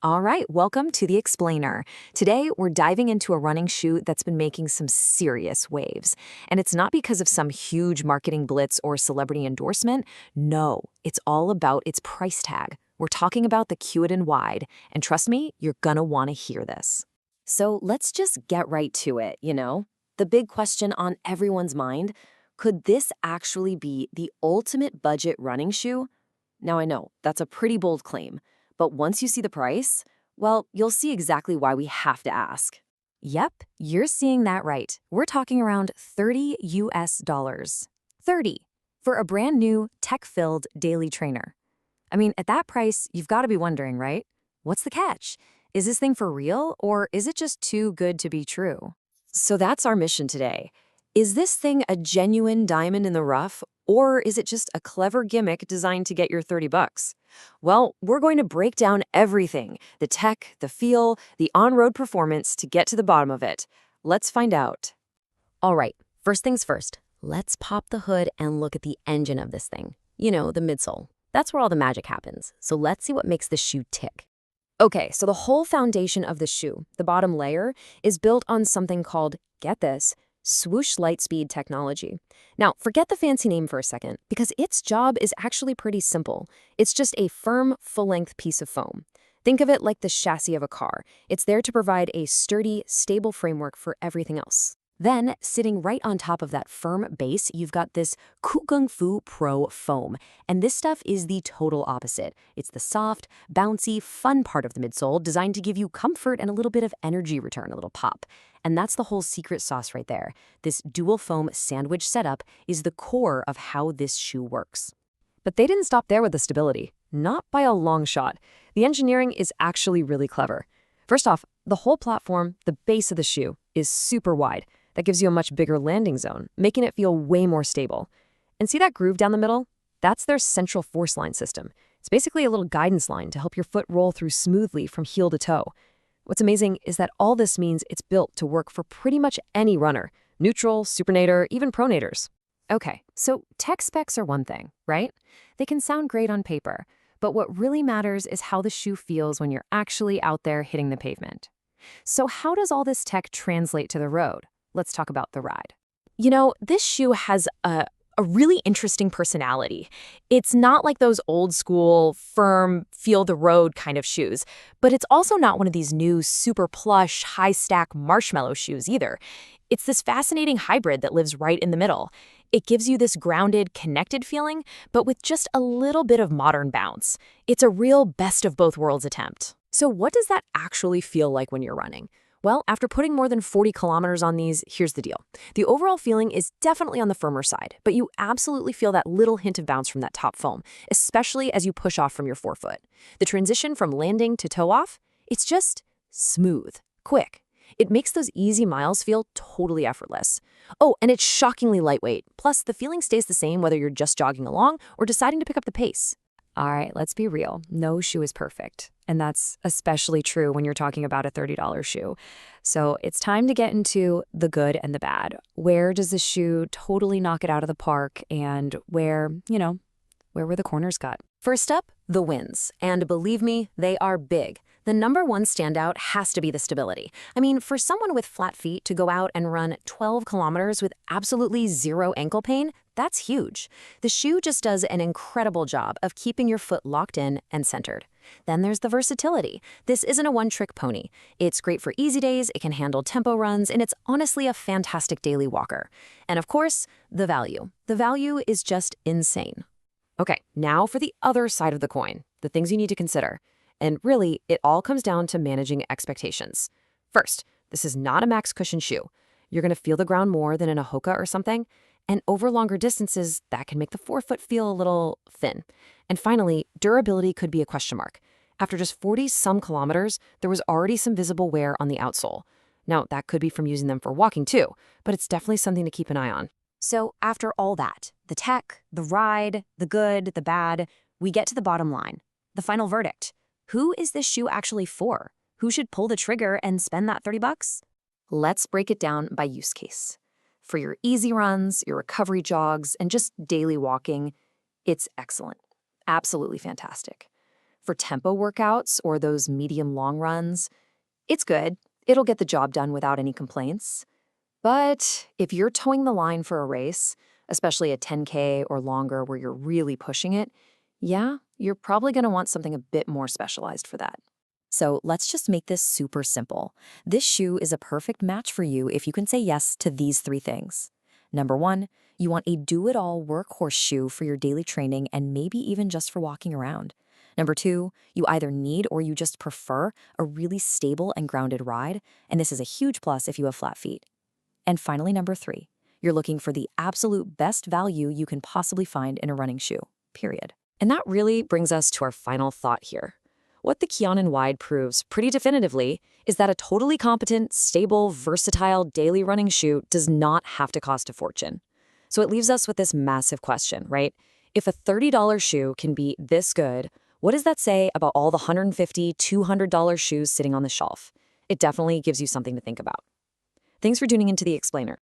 All right, welcome to The Explainer. Today, we're diving into a running shoe that's been making some serious waves. And it's not because of some huge marketing blitz or celebrity endorsement. No, it's all about its price tag. We're talking about the Qiaodan Wide, and trust me, you're gonna wanna hear this. So let's just get right to it. The big question on everyone's mind, could this actually be the ultimate budget running shoe? Now I know, that's a pretty bold claim. But once you see the price, well, you'll see exactly why we have to ask. Yep, you're seeing that right. We're talking around 30 US dollars. 30 for a brand new tech-filled daily trainer. I mean, at that price, you've got to be wondering, right? What's the catch? Is this thing for real or is it just too good to be true? So that's our mission today. Is this thing a genuine diamond in the rough or is it just a clever gimmick designed to get your 30 bucks? Well, we're going to break down everything, the tech, the feel, the on-road performance to get to the bottom of it. Let's find out. All right, first things first, let's pop the hood and look at the engine of this thing. The midsole. That's where all the magic happens. So let's see what makes the shoe tick. Okay, so the whole foundation of the shoe, the bottom layer, is built on something called, get this, swoosh lightspeed technology. Now, forget the fancy name for a second, because its job is actually pretty simple. It's just a firm, full-length piece of foam. Think of it like the chassis of a car. It's there to provide a sturdy, stable framework for everything else. Then, sitting right on top of that firm base, you've got this Kung Fu Pro foam. And this stuff is the total opposite. It's the soft, bouncy, fun part of the midsole designed to give you comfort and a little bit of energy return, a little pop. And that's the whole secret sauce right there. This dual foam sandwich setup is the core of how this shoe works. But they didn't stop there with the stability. Not by a long shot. The engineering is actually really clever. First off, the whole platform, the base of the shoe, is super wide. That gives you a much bigger landing zone, making it feel way more stable. And see that groove down the middle? That's their central force line system. It's basically a little guidance line to help your foot roll through smoothly from heel to toe. What's amazing is that all this means it's built to work for pretty much any runner, neutral, supernator, even pronators. Okay, so tech specs are one thing, right? They can sound great on paper, but what really matters is how the shoe feels when you're actually out there hitting the pavement. So how does all this tech translate to the road? Let's talk about the ride. This shoe has a really interesting personality. It's not like those old school, firm, feel the road kind of shoes, but it's also not one of these new super plush, high stack marshmallow shoes either. It's this fascinating hybrid that lives right in the middle. It gives you this grounded, connected feeling, but with just a little bit of modern bounce. It's a real best of both worlds attempt. So what does that actually feel like when you're running? Well, after putting more than 40 kilometers on these, here's the deal. The overall feeling is definitely on the firmer side, but you absolutely feel that little hint of bounce from that top foam, especially as you push off from your forefoot. The transition from landing to toe off, it's just smooth, quick. It makes those easy miles feel totally effortless. Oh, and it's shockingly lightweight. Plus, the feeling stays the same whether you're just jogging along or deciding to pick up the pace. All right, let's be real. No shoe is perfect. And that's especially true when you're talking about a $30 shoe. So it's time to get into the good and the bad. Where does the shoe totally knock it out of the park and where were the corners cut? First up, the wins. And believe me, they are big. The number one standout has to be the stability. I mean, for someone with flat feet to go out and run 12 kilometers with absolutely zero ankle pain, that's huge. The shoe just does an incredible job of keeping your foot locked in and centered. Then there's the versatility. This isn't a one-trick pony. It's great for easy days, it can handle tempo runs, and it's honestly a fantastic daily walker. And of course, the value. The value is just insane. Okay, now for the other side of the coin, the things you need to consider. And really, it all comes down to managing expectations. First, this is not a max cushion shoe. You're going to feel the ground more than in a Hoka or something. And over longer distances, that can make the forefoot feel a little thin. And finally, durability could be a question mark. After just 40-some kilometers, there was already some visible wear on the outsole. Now, that could be from using them for walking too, but it's definitely something to keep an eye on. So after all that, the tech, the ride, the good, the bad, we get to the bottom line, the final verdict. Who is this shoe actually for? Who should pull the trigger and spend that 30 bucks? Let's break it down by use case. For your easy runs, your recovery jogs, and just daily walking, it's excellent. Absolutely fantastic. For tempo workouts or those medium long runs, it's good. It'll get the job done without any complaints. But if you're towing the line for a race, especially a 10K or longer where you're really pushing it, yeah, you're probably going to want something a bit more specialized for that. So let's just make this super simple. This shoe is a perfect match for you if you can say yes to these three things. Number one, you want a do-it-all workhorse shoe for your daily training and maybe even just for walking around. Number two, you either need or you just prefer a really stable and grounded ride, and this is a huge plus if you have flat feet. And finally, number three, you're looking for the absolute best value you can possibly find in a running shoe, period. And that really brings us to our final thought here. What the Qiaodan Wide proves pretty definitively is that a totally competent, stable, versatile daily running shoe does not have to cost a fortune. So it leaves us with this massive question, right? If a $30 shoe can be this good, what does that say about all the $150, $200 shoes sitting on the shelf? It definitely gives you something to think about. Thanks for tuning into The Explainer.